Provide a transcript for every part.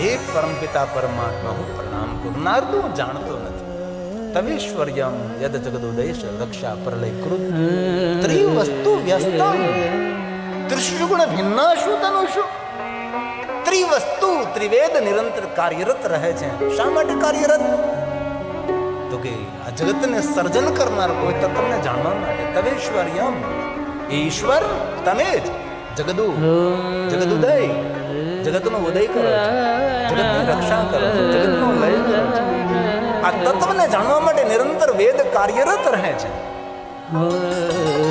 હે પરમપિતા પરમાત્મા હું પ્રણામ કરું. નારદ હું જાણતો નથી. તમેશ્વર્યમ યદ જગદોદયશ રક્ષા પ્રલય કૃત ત્રિવસ્તુ વ્યસ્તમ ત્રિશુગુણ ભિન્નાશુ તનુષુ. ત્રિવસ્તુ ત્રિવેદ નિરંતર કાર્યરત રહે છે. શા માટે કાર્યરત? તો કે આ જગતને સર્જન કરનાર કોઈ તત્વને જાણવા માટે. તમેશ્વર્યમ ઈશ્વર તમે જ જગદુદય, જગતનો ઉદય કરો છો, જગતની રક્ષા કરો છો, જગતનો લય કરો છો. આ તત્વને જાણવા માટે નિરંતર વેદ કાર્યરત રહે છે.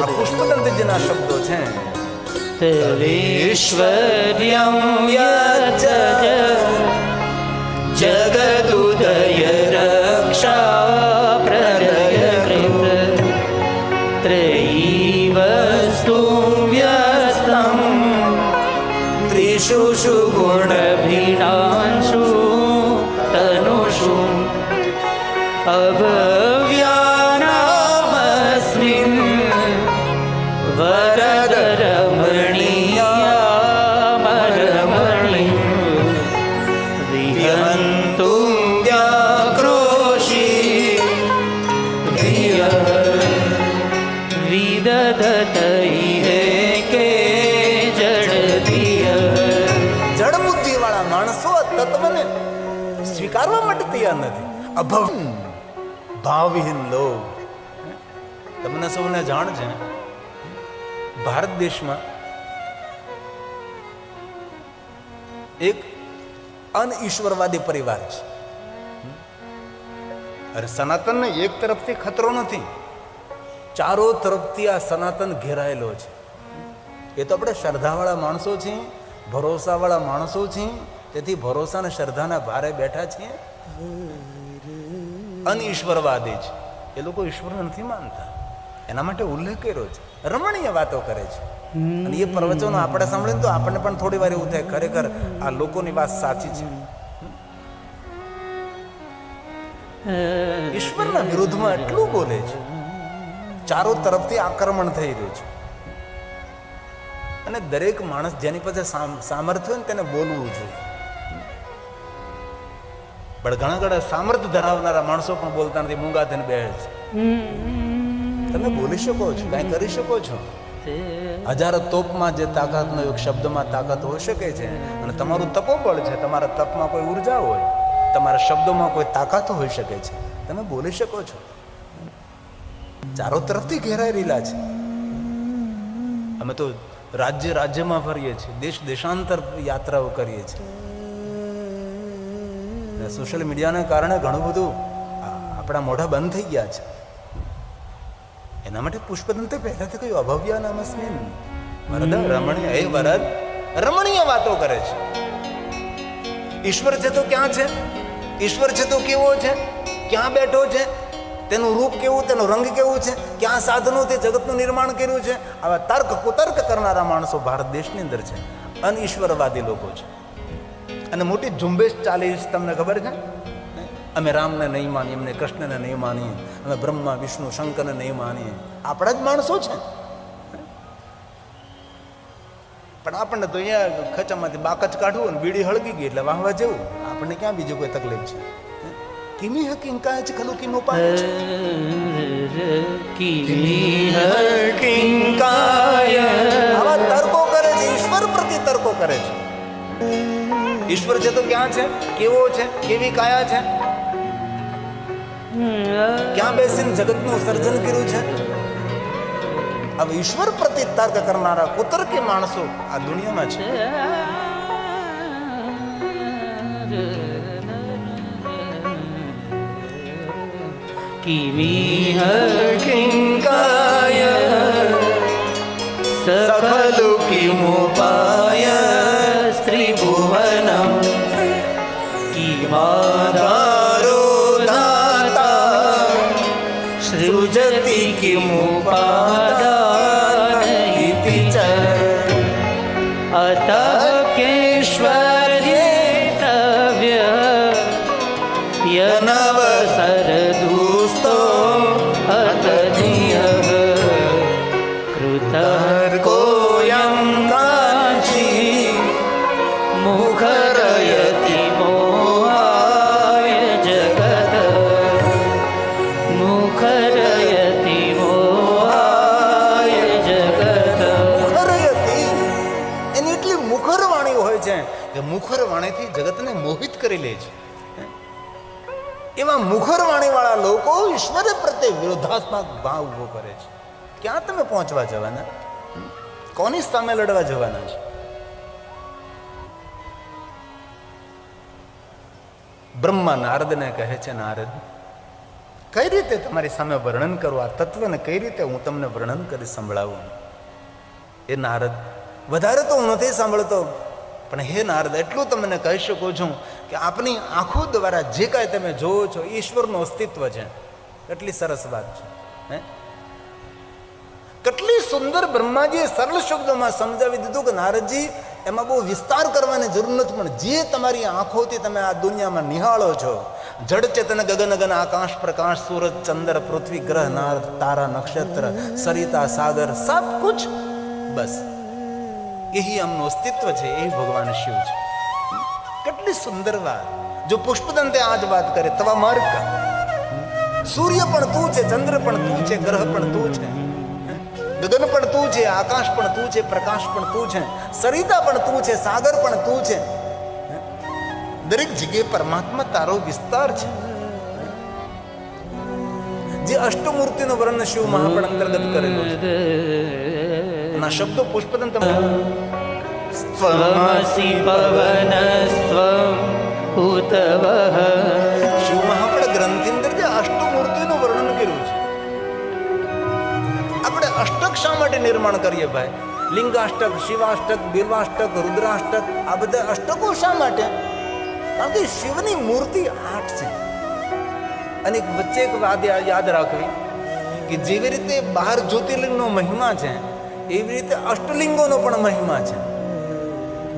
આ પુષ્પદંતજીના શબ્દો છે. તવેશ્વર્યમ યજ જગદુદય રક્ષા પ્રલય કૃત ત્રયીવસ્તુ વ્યસ્તમ ત્રિષુ ગુણ ભિન્નાશુ તનુષુ અભવ્યાનામસ્મિન વરદ રમણીયામરમણી વિહન્તુમ વ્યાક્રોશી વિદધતૈહે કે જડધિય. જડ બુદ્ધિ વાળા માણસો આ તત્વને સ્વીકારવા માટે તૈયાર નથી. અભવ ભાવહીન લોક. તમને સૌને જાણ છે, ભારત દેશમાં એક અનઈશ્વરવાદી પરિવાર છે. અરે સનાતનને એક તરફથી ખતરો નથી, ચારો તરફથી આ સનાતન ઘેરાયેલો છે. એ તો આપણે શ્રદ્ધાવાળા માણસો છીએ, ભરોસાવાળા માણસો છીએ, તેથી ભરોસા અને શ્રદ્ધાના ભારે બેઠા છીએ. અનઈશ્વરવાદી છે, એ લોકો ઈશ્વરને નથી માનતા. એના માટે ઉલ્લેખ કર્યો છે, રમણીય વાતો કરે છે. અને એ પ્રવચનો આપણે સાંભળીને તો આપણને પણ થોડી વાર એવું થાય, ખરેખર આ લોકોની વાત સાચી છે. ઈશ્વરના વિરુદ્ધમાં એટલું બોલે છે, ચારો તરફથી આક્રમણ થઈ રહ્યું છે. અને દરેક માણસ જેની પાસે સામર્થ્ય હોય ને તેને બોલવું જોઈએ. પણ ઘણા સામર્થ્ય ધરાવનારા માણસો પણ બોલતા નથી, મૂંગા થઈને બેસે છે. તમે બોલી શકો છો, કઈ કરી શકો છો. હજારો તોપમાં જે તાકાતનો એક શબ્દમાં તાકાત હોઈ શકે છે. અને તમારું તપોબળ છે, તમારા તપમાં કોઈ ઉર્જા હોય, તમારા શબ્દોમાં કોઈ તાકાત હોઈ શકે છે. તમે બોલી શકો છો. ચારો તરફથી ઘેરાઈ રહેલા છે. અમે તો રાજ્યમાં ફરીએ છીએ, દેશાંતર યાત્રાઓ કરીએ છીએ. સોશિયલ મીડિયાના કારણે ઘણું બધું આપણા મોઢા બંધ થઈ ગયા છે. એના માટે પુષ્પદંતે પહેલાથી કહ્યું અભવ્યા નામસ્મિન વરદ રમણીય. હે વરદ, રમણીય વાતો કરે છે. ઈશ્વર છે તો ક્યાં છે? ઈશ્વર છે તો કેવો છે? ક્યાં બેઠો છે? તેનું રૂપ કેવું, તેનો રંગ કેવું છે? ક્યાં સાધનોથી જગતનું નિર્માણ કર્યું છે? આવા તર્ક કુતર્ક કરનારા માણસો ભારત દેશની અંદર છે. અનઈશ્વરવાદી લોકો છે. અને મોટી ઝુંબેશ ચાલી છે, તમને ખબર છે? અમે રામને નહીં માનીએ, અમને કૃષ્ણને નહીં માનીએ, અમે બ્રહ્મા વિષ્ણુ શંકરને નહીં માનીએ. આપણા જ માણસો છે. પણ આપણને તો અહીંયા ખચામાંથી બાકચ કાઢવું અને બીડી હળગી ગઈ એટલે વાહવા જેવું. આપણને ક્યાં બીજું કોઈ તકલીફ છે? કિમી હકીંકાય છે ખલું કિનો પાય છે. આવા તર્કો કરે છે, ઈશ્વર પ્રતિ તર્કો કરે છે. ઈશ્વર છે તો ક્યાં છે? કેવો છે? કેવી કાયા છે? ક્યાં બેસીને જગતનું સર્જન કર્યું છે? હવે ઈશ્વર પ્રતિ તર્ક કરનારા કુતર્કી માણસો આ દુનિયામાં છે. કિમિહ કિંકાય સખલુ કિમુપાય સ્ત્રીભુવનમ કિમાધારો ધાતા સૃજતિ કિમુપાદાન ઇતિ ચ અતઃ કેશ્વર્યેતવ્ય યનવસર દુસ્તો અતધિયઃ કૃતર્કોયં કાંચી મુખરયતિ વાણીથી જગતને મોહિત કરી લે છે. એવા મુખર વાણીવાળા લોકો ઈશ્વર પ્રત્યે વિરોધાત્મક ભાવ ઉભો કરે છે. ક્યાં તમે પહોંચવા જવાના? કોની સામે લડવા જવાના છે? બ્રહ્મા નારદને કહે છે, નારદ, કઈ રીતે તમારી સામે વર્ણન કરું આ તત્વને? કઈ રીતે હું તમને વર્ણન કરી સંભળાવું? એ નારદ, વધારે તો હું નથી સાંભળતો, પણ હે નારદ, એટલું તમને કહી શકું છું કે આપની આંખો દ્વારા જે કાંઈ તમે જોવો છો ઈશ્વરનું અસ્તિત્વ છે. કેટલી સરસ વાત છે, હે? કેટલી સુંદર બ્રહ્માજીએ સરળ શબ્દોમાં સમજાવી દીધું કે નારદજી, એમાં બહુ વિસ્તાર કરવાની જરૂર નથી, પણ જે તમારી આંખોથી તમે આ દુનિયામાં નિહાળો છો, જડ ચેતન ગગન ગન આકાશ પ્રકાશ સૂરજ ચંદ્ર પૃથ્વી ગ્રહ નાર તારા નક્ષત્ર સરિતા સાગર સબ કુછ, બસ यही हमનું અસ્તિત્વ છે, એ ભગવાન શિવ છે. કેટલી સુંદર વાત. જો પુષ્પદંતે આજ વાત કરે તવા માર્ગ કા, સૂર્ય પણ તું છે, ચંદ્ર પણ તું છે, ગ્રહ પણ તું છે, ગગન પણ તું છે, આકાશ પણ તું છે, પ્રકાશ પણ તું છે, સરિતા પણ તું છે, સાગર પણ તું છે. દરેક જગ્યાએ પરમાત્મા તારો વિસ્તાર છે. જે અષ્ટમૂર્તિનો વર્ણન શિવ મહાપણ અંતર્ગત કરેલો છે. ના શબ્દો પુષ્પદંત સ્વમસી પવનસ્ત્વં ઉતવઃ. શિવ મહાપણ ગ્રંથની અંદર જે અષ્ટમૂર્તિનું વર્ણન કર્યું છે. આપણે અષ્ટક શા માટે નિર્માણ કરીએ ભાઈ? લિંગાષ્ટક, શિવાષ્ટક, બિલ્વાષ્ટક, રુદ્રાષ્ટક, આ બધા અષ્ટકો શા માટે? કારણ કે શિવની મૂર્તિ 8 છે. અને વચ્ચે એક વાત યાદ રાખવી કે જેવી રીતે 12 જ્યોતિર્લિંગનો મહિમા છે, એવી રીતે અષ્ટલિંગોનો પણ મહિમા છે.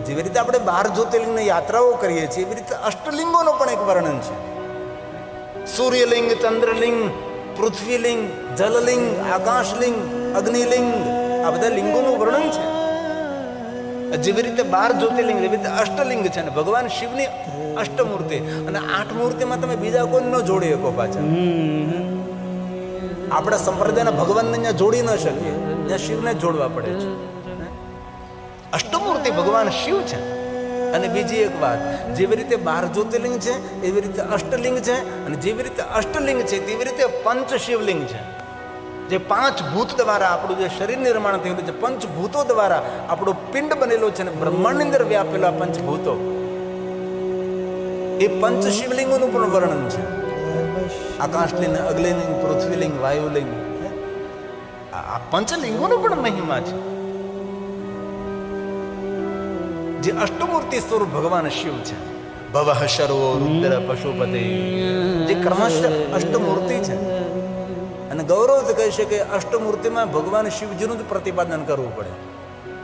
જેવી રીતે આપણે 12 જ્યોતિર્લિંગની યાત્રાઓ કરીએ છીએ, એવી રીતે અષ્ટલિંગોનો પણ એક વર્ણન છે. સૂર્યલિંગ, ચંદ્રલિંગ, પૃથ્વીલિંગ, જલલિંગ, આકાશલિંગ, અગ્નિલિંગ, આ બધા લિંગોનું વર્ણન છે. જેવી રીતે 12 જ્યોતિર્લિંગ, એવી રીતે અષ્ટલિંગ છે. અને ભગવાન શિવની અષ્ટમૂર્તિ, અને 8 મૂર્તિમાં તમે બીજા કોઈ ન જોડી શકો પાછા. આપણા સંપ્રદાયના ભગવાનને અહીંયા જોડી ન શકીએ, ત્યાં શિવને જ જોડવા પડે છે. અષ્ટમૂર્તિ ભગવાન શિવ છે. અને બીજી એક વાત, જેવી રીતે 12 જ્યોતિર્લિંગ છે એવી રીતે અષ્ટલિંગ છે, અને જેવી રીતે અષ્ટલિંગ છે તેવી રીતે પંચ શિવલિંગ છે. જે 5 ભૂત દ્વારા આપણું જે શરીર નિર્માણ થયેલું છે, પંચભૂતો દ્વારા આપણો પિંડ બનેલો છે, અને બ્રહ્માંડની અંદર વ્યાપેલા પંચભૂતો, એ પંચ શિવલિંગોનું પણ વર્ણન છે. આકાશલિંગ, અગ્નિલિંગ, પૃથ્વીલિંગ, વાયુલિંગ, આ પંચલિંગોનો પણ મહિમા છે. જે અષ્ટમૂર્તિ સ્વરૂપ ભગવાન શિવ છે. ભવઃ શર્વો રુદ્ર પશુપતે, જે ક્રમશઃ અષ્ટમૂર્તિ છે. અને ગૌરવથી કહી શકે અષ્ટમૂર્તિમાં ભગવાન શિવજીનું જ પ્રતિપાદન કરવું પડે.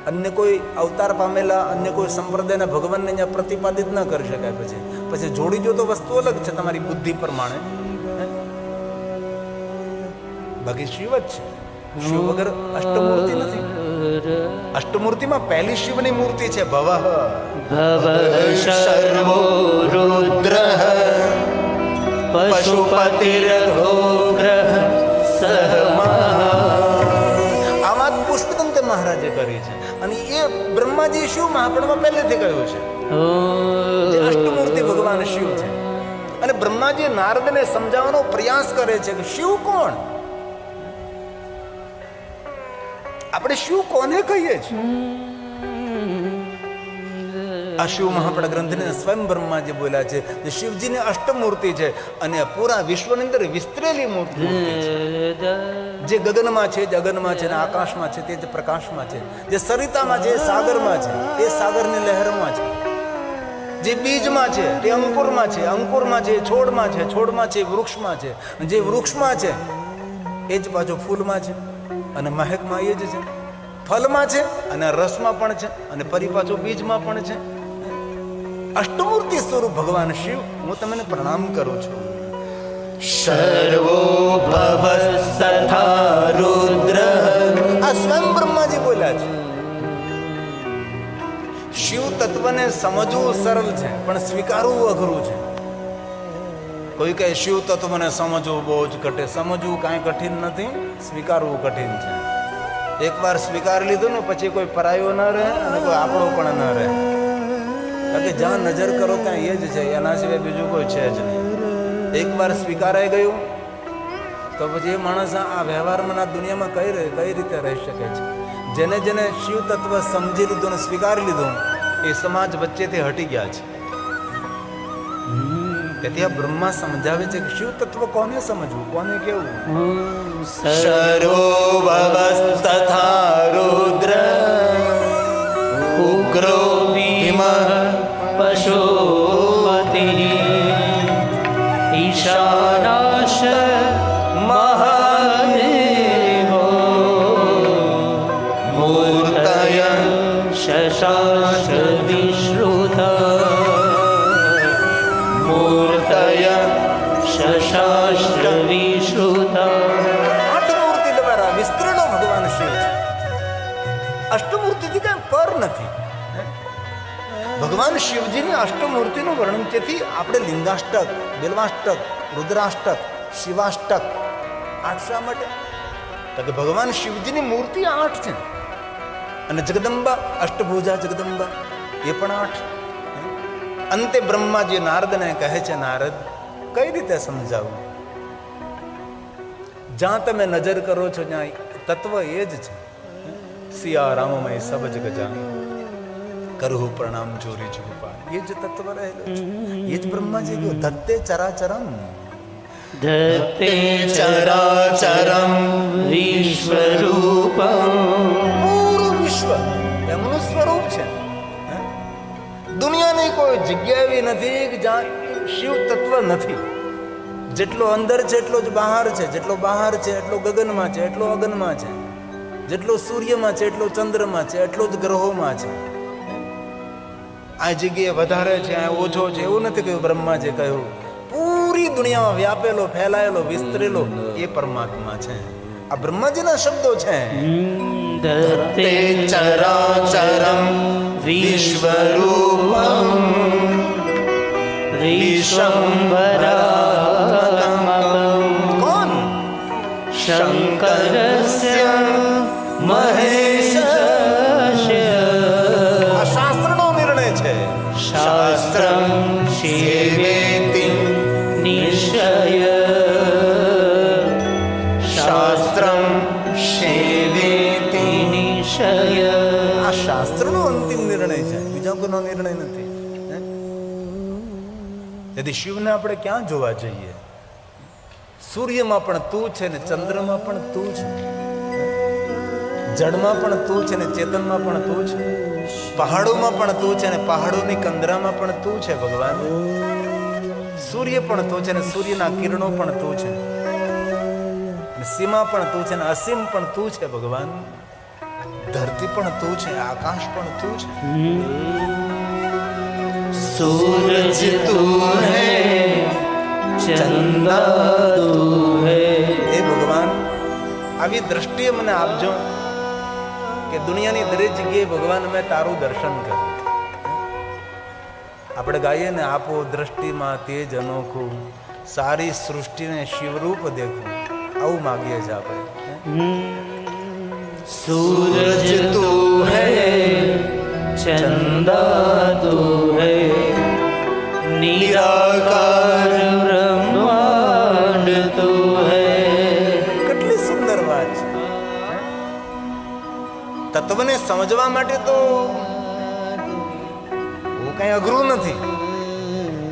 અન્ય કોઈ અવતાર પામેલા અન્ય કોઈ સંપ્રદાયના ભગવાનને અહીંયા પ્રતિપાદિત ન કરી શકાય. પછી જોડી જો તો વસ્તુ અલગ છે તમારી બુદ્ધિ પ્રમાણે, બાકી શિવ જ છે. શિવ વગર અષ્ટમૂર્તિ નથી. અષ્ટમૂર્તિમાં પહેલી શિવની મૂર્તિ છે ભવઃ શર્વો રુદ્ર પશુપતિર્ઘોગ્રહ આ વાત પુષ્પદંત મહારાજે કરી છે. અને એ બ્રહ્માજી શિવ મહાપણમાં પહેલેથી કહ્યું છે. અષ્ટમૂર્તિ ભગવાન શિવ છે. અને બ્રહ્માજી નારદને સમજાવવાનો પ્રયાસ કરે છે કે શિવ કોણ? આપણે શિવ કોને કહીએ છીએ? આ શિવ મહાપણ ગ્રંથને સ્વયં બ્રહ્માજી બોલ્યા છે જે શિવજીની અષ્ટમૂર્તિ છે, અને પૂરા વિશ્વની અંદર વિસ્તરેલી મૂર્તિ છે. જે ગગનમાં છે, જગનમાં છે, આકાશમાં છે, તે જ પ્રકાશમાં છે. જે સરિતામાં છે, સાગરમાં છે, એ સાગરની લહેરમાં છે. જે બીજમાં છે તે અંકુરમાં છે, અંકુરમાં છે છોડમાં છે, છોડમાં છે વૃક્ષમાં છે, જે વૃક્ષમાં છે એ જ પાછો ફૂલમાં છે, અને મહેકમાં એ જ છે. ફલમાં છે અને રસમાં પણ છે, અને ફરી પાછો બીજમાં પણ છે. અષ્ટમૂર્તિ સ્વરૂપ ભગવાન શિવ, હું તમને પ્રણામ કરું છું. સર્વો ભવસ્તથા રુદ્ર. આ સ્વયં બ્રહ્માજી બોલ્યા છે. શિવ તત્વને સમજવું સરળ છે, પણ સ્વીકારવું અઘરું છે. કોઈ કહે શિવ તત્વને સમજવું બહુ જ કઠિન. સમજવું કાંઈ કઠિન નથી, સ્વીકારવું કઠિન છે. એકવાર સ્વીકાર લીધું ને પછી કોઈ પરાયો ન રહે અને કોઈ આપણો પણ ન રહે. કારણ કે જ્યાં નજર કરો ત્યાં એ જ છે, એના સિવાય બીજું કોઈ છે જ નહીં. એકવાર સ્વીકારાઈ ગયું તો પછી એ માણસ આ વ્યવહારમાં આ દુનિયામાં કઈ રીતે રહી શકે છે. જેને જેને શિવ તત્વ સમજી લીધું અને સ્વીકારી લીધું એ સમાજ વચ્ચેથી હટી ગયા છે. તેથી આ બ્રહ્મા સમજાવે છે કે શિવ તત્વ કોને સમજવું, કોને કેવું. સર્વો ભવસ્તથા રુદ્ર ઉગ્રો ભીમ પશુપતિ ઈશાનાશ મહાદેવો મૂર્તય શશાંશ વિશ્રુત મૂર્તય શશાસ્ત્ર વિશ્રુત. આઠ મૂર્તિ દ્વારા વિસ્તરેલો ભગવાન શિવ છે. અષ્ટમૂર્તિથી કઈ પર નથી. ભગવાન શિવજીની અષ્ટમૂર્તિનું વર્ણન તેથી આપણે લિંગાષ્ટક, બિલ્વાષ્ટક, રુદ્રાષ્ટક, શિવાષ્ટક આઠ શા માટે? તો કે ભગવાન શિવજીની મૂર્તિ આઠ છે. અને જગદંબા, અષ્ટભુજા જગદંબા એ પણ આઠ. અંતે બ્રહ્માજી નારદને કહે છે, નારદ કઈ રીતે સમજાવું? જ્યાં તમે નજર કરો છો ત્યાં તત્વ એ જ છે. સિયા રામમય સબ જગ જાન કરહુ પ્રણામ ચોરી જુપાન. એ જ તત્વ રહેલો છે. એ જ બ્રહ્માજી કહ્યું ધત્તે ચરાચરમ ધત્તે ચરાચરમ વિશ્વરૂપમ. પૂરું વિશ્વ એમનું સ્વરૂપ છે. દુનિયાની કોઈ જગ્યા એવી નથી કે જ્યાં શિવ તત્વ નથી. જેટલો અંદર છે એટલો જ બહાર છે, જેટલો બહાર છે એટલો ગગનમાં છે, એટલો અગનમાં છે, જેટલો સૂર્યમાં છે એટલો ચંદ્રમાં છે, એટલો જ ગ્રહોમાં છે. આ જગ્યાએ વધારે છે, આ ઓછો છે એવું નથી કહ્યું. બ્રહ્માજીએ કહ્યું પૂરી દુનિયામાં વ્યાપેલો, ફેલાયેલો, વિસ્તરેલો એ પરમાત્મા છે. આ બ્રહ્માજીના શબ્દો છે. ધત્તે ચરાચરમ વિશ્વરૂપમ વિશ્વંભરાત્મકં. કોણ? શંકરસ્ય મહેશસ્ય. આ શાસ્ત્રનો નિર્ણય છે. શાસ્ત્રમ સેવેતિ નિશ્ચય. શાસ્ત્રમ સેવેતિ નિશ્ચય. આ શાસ્ત્રનો અંતિમ નિર્ણય છે, બીજા કોઈનો નિર્ણય નથી. તેથી શિવને આપણે ક્યાં જોવા જઈએ? સૂર્યમાં પણ તું છે ને ચંદ્રમાં પણ તું છે, જળમાં પણ તું છે ને ચેતનમાં પણ તું છે, પહાડોમાં પણ તું છે ને પહાડોની કંદરામાં પણ તું છે ભગવાન. સૂર્ય પણ તું છે ને સૂર્યના કિરણો પણ તું છે, સીમા પણ તું છે ને અસીમ પણ તું છે ભગવાન. ધરતી પણ તું છે, આકાશ પણ તું છે. सूरज तू है चंदा तू है. હે ભગવાન, આવી દ્રષ્ટિએ મને આપજો કે દુનિયાની દરેક જગ્યાએ ભગવાન અમે તારું દર્શન કર્યું. આપણે ગાઈએ ને આપો દ્રષ્ટિમાં તેજ અનોખું, સારી સૃષ્ટિને શિવરૂપ દેખું. આવું માગીએ છીએ આપણે. सूरज तू है चंदा तू है निराकार ब्रह्मांड तू है. કેટલી સુંદર વાત છે. તત્વને સમજવા માટે તો બહુ કઈ અઘરું નથી,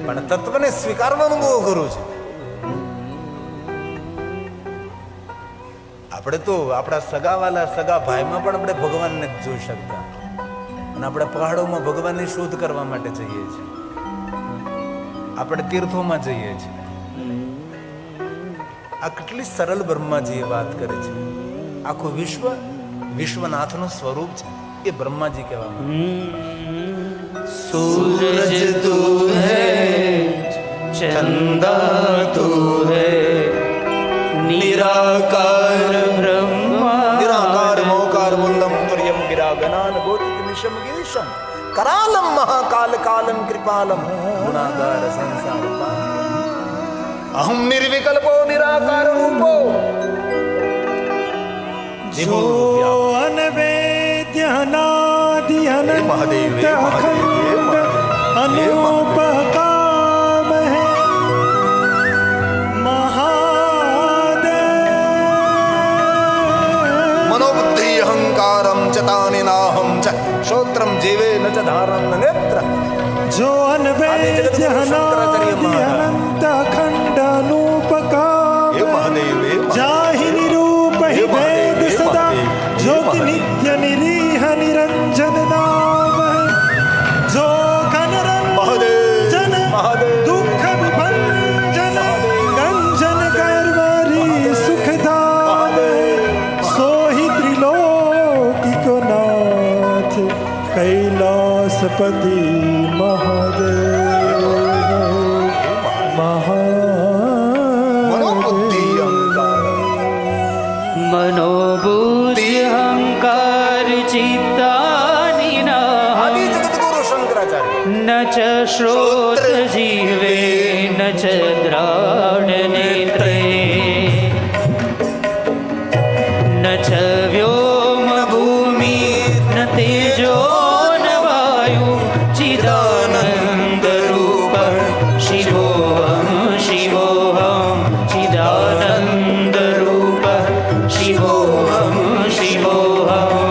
પણ તત્વને સ્વીકારવાનું બહુ અઘરું છે. આપણે તો આપણા સગાવાલા સગા ભાઈમાં પણ આપણે ભગવાનને જ જોઈ શકતા, અને આપણે પહાડોમાં ભગવાનની શોધ કરવા માટે જઈએ છીએ, આપણે તીર્થોમાં જઈએ છીએ. આ કેટલી સરળ બ્રહ્માજી એ વાત કરે છે. આખું વિશ્વ વિશ્વનાથનું સ્વરૂપ છે, એ બ્રહ્માજી કહેવામાં. सूरज तू है चंदा तू है निराकार ब्रह्मा. નિરાકાર મોકાર મુંદમ તુર્યમ ગિરાગનાન ગોતિત નિશમ ગિરીશમ કરાલમ મહાકાલ કાલમ કૃપાલમ ગુણાગાર સંસાર અહમ નિર્વિકલ્પો નિરાકાર રૂપો જો અનવેદ્ય અનાદિ હે મહાદેવ, હે મહાદેવ, હે મહાદેવ. अनुपकाम है महादेव। मनोबुद्धि अहंकारम च तानि नाहं च श्रोत्रम जीवे न च धारं न नेत्र। जो अनवेद्य अनादि अनंत अखंड अनुपकाम हे महादेव, हे महादेव। जाहि निरूप ही हे महादेव, वेद हे सदा महादेव, जो हे कि महादेव। नित्य निरीह निरंजन नाम है। जो महादेव, जन महादेव। दुख विभंजन गंजन करवरी सुखदाम सो ही त्रिलोकी को नाथ कैलासपति महादेव मनोबुद्धि महादेव। मनोबुद्धि अहंकार चित्तानि आदि नाहं जगद्गुरु शंकराचार्य। न च श्रोत्र जिह्वे न च द्राण नेत्रे न च व्योम भूमि न तेजो न वायु चिदानन्दरूप शिवोऽहं शिवोऽहं चिदानन्दरूप शिवोऽहं शिवोऽहम्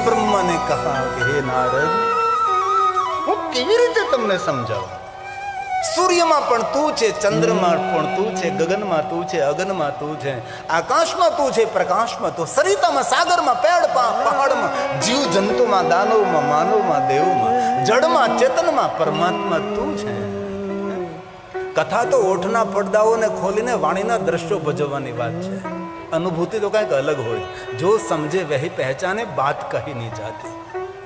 બ્રહ્મા ને કહા કે હે નારદ, હું કેવી રીતે તમને સમજાવું? સૂર્યમાં પણ તું છે, ચંદ્રમાં પણ તું છે, ગગનમાં તું છે, અગનમાં તું છે, આકાશમાં તું છે, પ્રકાશમાં તું, સરિતામાં, સાગરમાં, પેડમાં, પહાડમાં, જીવ જંતુમાં, દાનવમાં, માનવમાં, દેવમાં, જળમાં, ચેતનમાં, પરમાત્મા તું છે. કથા તો ઓઠના પડદાઓને ખોલીને વાણીના દ્રશ્યો ભજવવાની વાત છે. અનુભૂતિ તો કંઈક અલગ હોય. જો સમજે વહી પહેચાને, બાત કહી નહીં જાતી.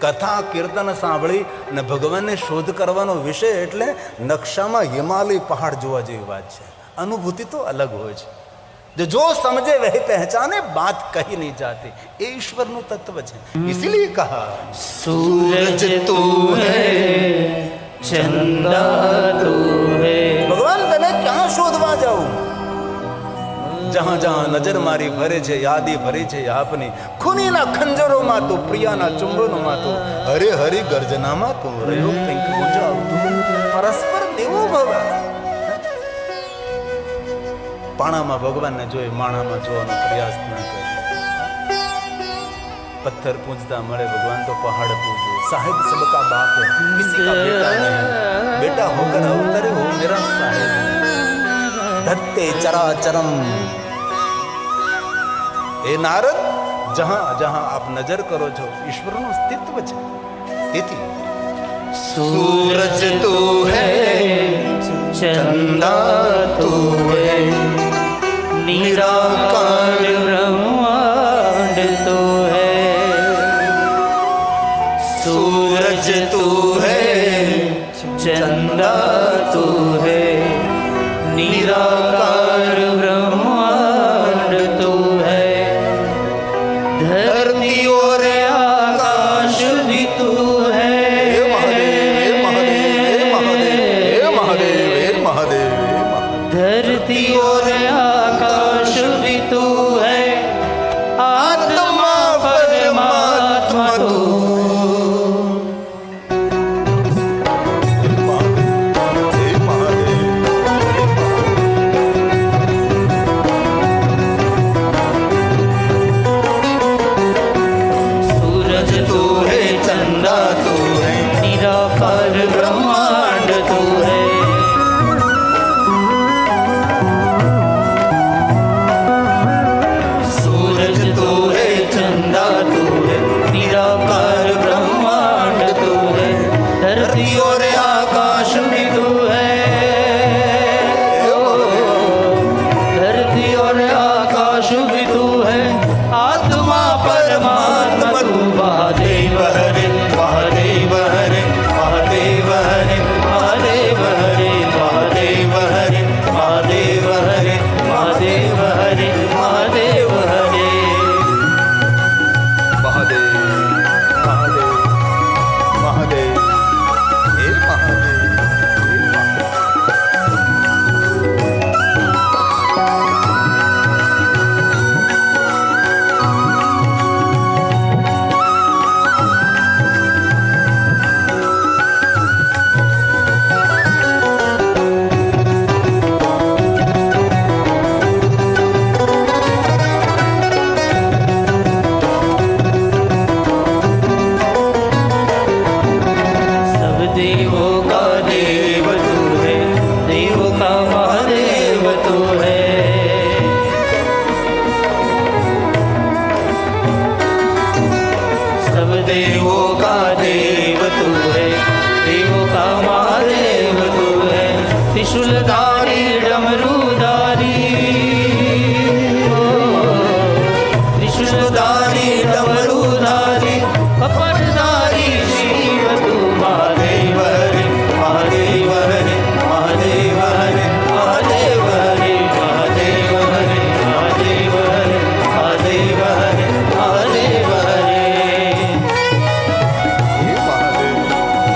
કથા કીર્તન સાંભળી ને ભગવાનની શોધ કરવાનો વિષય એટલે નકશામાં હિમાલય પહાડ જોવા જેવી વાત છે. અનુભૂતિ તો અલગ હોય છે. જો સમજે વહી પહેચાને, બાત કહી નહીં જાતી. એ ઈશ્વરનું તત્વ છે. ઇસીલિए કહા सूरज तू है, चंदा तू है. ભગવાન તને ક્યાં શોધવા જાઉં? જહાં જહાં નજર મારી ફરે છે, યાદી ભરી છે આપની. ખૂનીના ખંજરોમાં તું, પ્રિયાના ચુંબનોમાં તું, હરે હરી ગર્જનામાં તું, રહ્યો પિંક ગુંજાવતું, પરસ્પર દેવો ભવ. પાણામાં ભગવાનને જોઈ માણામાં જોવાનો પ્રયાસ ન કરે. પથ્થર પૂજતા મળે ભગવાન તો પહાડ પૂજો. સાહેબ સબકા બાપ है, किसी का बेटा नहीं, बेटा होकर अवतरे हो मेरा साहेब. धत्ते चराचरम. એ નારદ, જહાં જહાં આપ નજર કરો છો ઈશ્વરનું અસ્તિત્વ છે. તેથી सूरज तू है, चंदा तू है, निराकार ब्रह्मांड तू है. सूरज तू है, चंदा तू है, निराकार ब्रह्मांड तू है. धरती और आकाश भी तू है. धरती और आकाश भी तू है. आत्मा परमात्मा तू. सूरज तू है, चंदा तू है, निराकार ब्रह्मांड तू है. सूरज तू है, चंदा तू है, निराकार ब्रह्मांड तू है. धरती और आकाश भी तू है. धरती और आकाश भी तू है. आत्मा परमात्मा तू. महादेव हरे, महादेव हरे, महादेव हरे, महादेव हरे, महादेव हरे, महादेव हरे, महादेव हरे, महादेव हरे. મહાદેવ મહાદેવ મહાદેવ હે મહાદેવ હે મહાદેવ. सब देवों का देव तू है, देवों का महादेव तू है. सब देवों का देव तू है, देवों का महादेव तू है. त्रिशूलधारी डमरूधारी, त्रिशूलधारी डमरूधारी, कपटधारी शिव तू. महादेव हरे, महादेव हरे, महादेव हरे, महादेव हरे, महादेव हरे, महादेव हरे, महादेव हरे, महादेव हरे. હે મહાદેવ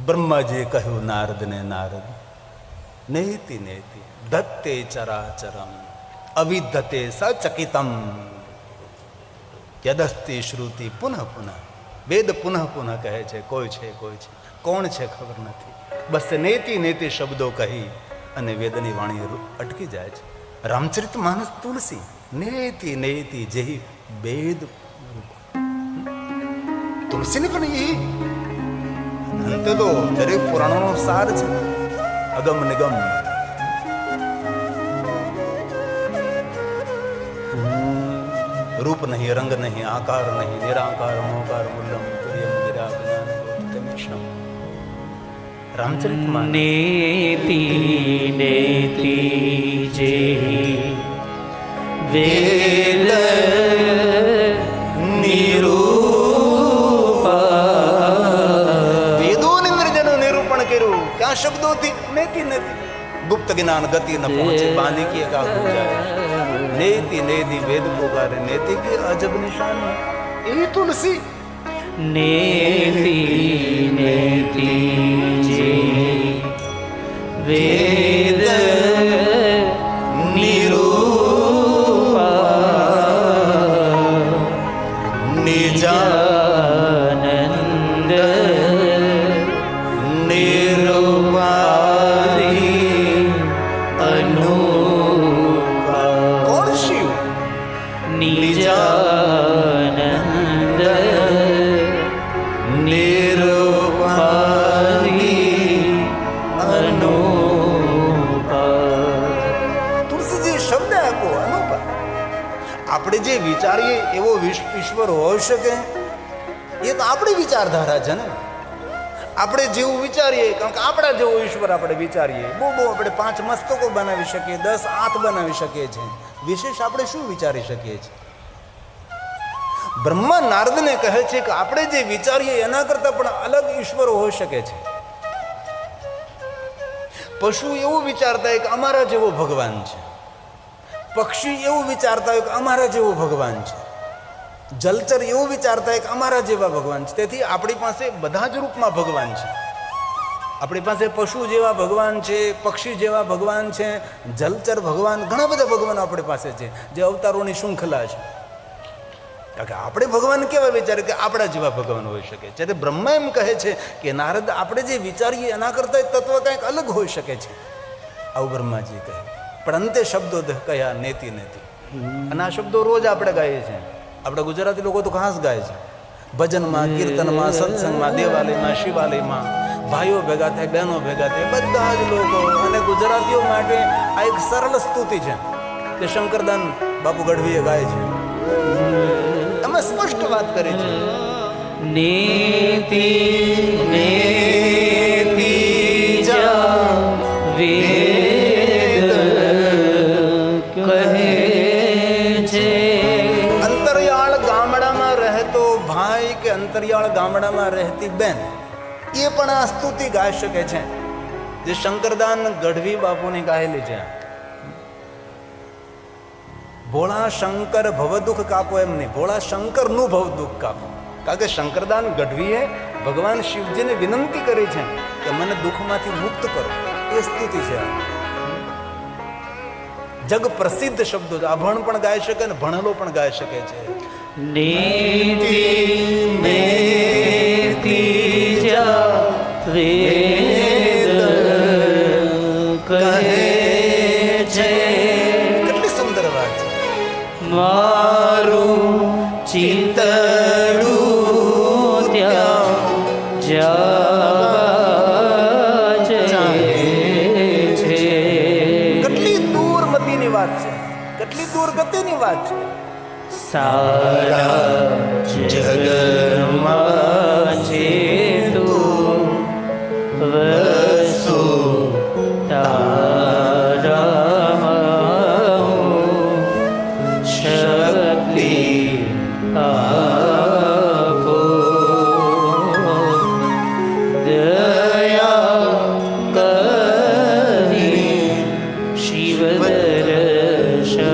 બ્રહ્માજીએ કહ્યું નારદને, નારદ નેતિ નેતિ ધત્તે ચરાચરમ અવિધતે સચકિતમ યદસ્તિ શ્રુતિ પુનઃ પુનઃ. વેદ પુનઃ પુનઃ કહે છે કોઈ છે, કોઈ છે, કોણ છે ખબર નથી. બસ નેતિ નેતિ શબ્દો કહી અને વેદની વાણી અટકી જાય છે. રામચરિત માનસ તુલસી નેતિ નેતિ જેહી વેદ. તુલસીને પણ એ અંતે તો દરેક પુરાણોનો સાર છે, અગમ નિગમ. રૂપ નહીં, રંગ નહીં, આકાર નહીં, નિરાકાર મોકાર મૂલમ તુર્યમ ગિરા જ્ઞાન રામચરિત માનસ. નેતિ નેતિ જે વેદ વેદોની નિર્જનું નિરૂપણ કર્યું ક્યાં શબ્દોથી? નેતિ નેતિ. ગુપ્ત જ્ઞાન ગતિ ન પહોંચે બાંધી કે કા જાય. નેતિ નેતિ વેદ પુકારે નેતિ की अजब निशानी. એ તુલસી નેતિ નેતિ જે વેદ નિજાનંદ નિરૂપાધિ અનુપા. કોણ શિવ? નિજાનંદ નિરૂપાધિ અનુપા. તુલસીજી શબ્દ આપો અનુપા. આપણે જે વિચારીએ એવો ઈશ્વર હોઈ શકે એ તો આપણી વિચારધારા છે ને. આપણે જેવું વિચારીએ, કારણ કે આપણા જેવો ઈશ્વર આપણે વિચારીએ, બહુ આપણે 5 મસ્તકો બનાવી શકીએ, 10 હાથ બનાવી શકીએ છીએ. વિશેષ આપણે શું વિચારી શકીએ છીએ? બ્રહ્મા નારદને કહે છે કે આપણે જે વિચારીએ એના કરતા પણ અલગ ઈશ્વર હોઈ શકે છે. પશુ એવું વિચારતા હોય કે અમારા જેવો ભગવાન છે, પક્ષી એવું વિચારતા હોય કે અમારા જેવો ભગવાન છે, જલચર એવું વિચારતા હોય કે અમારા જેવા ભગવાન છે. તેથી આપણી પાસે બધા જ રૂપમાં ભગવાન છે. આપણી પાસે પશુ જેવા ભગવાન છે, પક્ષી જેવા ભગવાન છે, જલચર ભગવાન, ઘણા બધા ભગવાન આપણી પાસે છે, જે અવતારોની શૃંખલા છે. કારણ કે આપણે ભગવાન કેવા વિચારીએ કે આપણા જેવા ભગવાન હોઈ શકે છે. તે બ્રહ્મા એમ કહે છે કે નારદ આપણે જે વિચારીએ એના કરતાં તત્વ કંઈક અલગ હોઈ શકે છે. આવું બ્રહ્માજી કહે. પણ અંતે શબ્દો કયા નેતિ નેતિ. અને આ શબ્દો રોજ આપણે ગાઈએ છીએ. આપણા ગુજરાતી લોકો તો ખાસ ગાય છે. ભજનમાં, કીર્તનમાં, સત્સંગમાં, દેવાલયમાં, શિવાલયમાં ભાઈઓ ભેગા થાય, બહેનો ભેગા થાય, બધા જ લોકો. અને ગુજરાતીઓ માટે આ એક સરળ સ્તુતિ છે કે શંકરદાન બાપુ ગઢવીએ ગાય છે. તમે સ્પષ્ટ વાત કરી છે. નેતિ નેતિ જા વેદ કહે છે. અંતરિયાળ ગામડામાં રહેતો ભાઈ કે અંતરિયાળ ગામડામાં રહેતી બેન એ પણ આ સ્તુતિ ગાઈ શકે છે, જે શંકરદાન ગઢવી બાપુની ગાયેલી છે. ભોળા શંકર ભવદુખ કાપો એમ નહીં, ભોળા શંકરનું ભવદુખ કાપો. કારણ કે શંકરદાન ગઢવીએ ભગવાન શિવજીને વિનંતી કરી છે કે મને દુઃખમાંથી મુક્ત કરો. એ સ્તુતિ છે. જગ પ્રસિદ્ધ શબ્દો છે. અભણ પણ ગાઈ શકે ને ભણેલો પણ ગાઈ શકે છે. નેતિ નેતિ જા વેદ કહે છે. કેટલી સુંદર વાત છે. મારું ચિંતડું ત્યાં જાય છે. કેટલી દૂર મતીની વાત છે, કેટલી દૂર ગતિની વાત છે. સારા જગમાં છે તું વસુ તારામાં શક્તિ આપો. દયા કરી શિવ દર્શન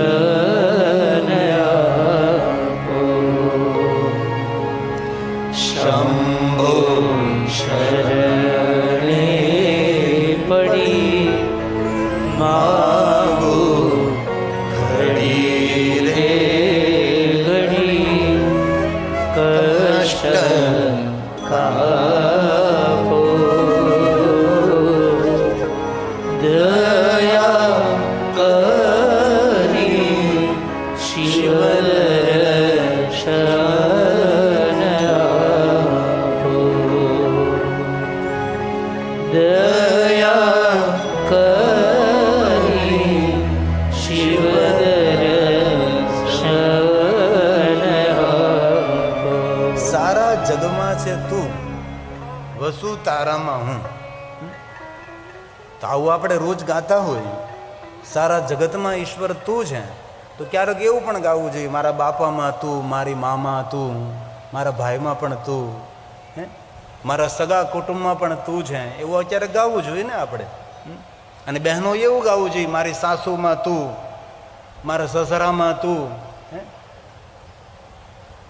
આપો. શંભો શરણ માગો ઘડી રે ઘડી કષ્ટ કાપો દયા કરી શિવદર્શન આપો દયા કરી શિવદર્શન આપો સારા જગમાં છે તું, વસુ તારામાં હું. તો આવું આપણે રોજ ગાતા હોય, સારા જગતમાં ઈશ્વર તું છે, તો ક્યારેક એવું પણ ગાવું જોઈએ, મારા બાપામાં તું, મારી મામાં તું, મારા ભાઈમાં પણ તું, હે, મારા સગા કુટુંબમાં પણ તું છે, એવું અત્યારે ગાવું જોઈએ ને આપણે. અને બહેનો એવું ગાવું જોઈએ, મારી સાસુમાં તું, મારા સસરામાં તું. હે,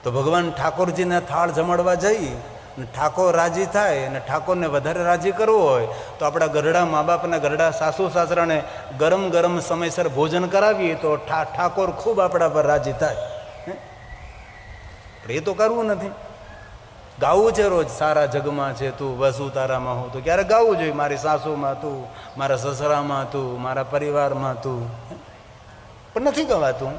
તો ભગવાન ઠાકોરજીને થાળ જમાડવા જઈએ અને ઠાકોર રાજી થાય અને ઠાકોરને વધારે રાજી કરવો હોય તો આપણા ગરડા મા બાપના ગરડા સાસુ સાસરાને ગરમ ગરમ સમયસર ભોજન કરાવીએ તો ઠાકોર ખૂબ આપણા પર રાજી થાય. પણ એ તો કરવું નથી. ગાવું છે રોજ, સારા જગમાં છે તું, વસુ તારામાં હું. તો ક્યારે ગાવું જોઈએ, મારી સાસુમાં તું, મારા સસરામાં તું, મારા પરિવારમાં તું. પણ નથી ગવાતું.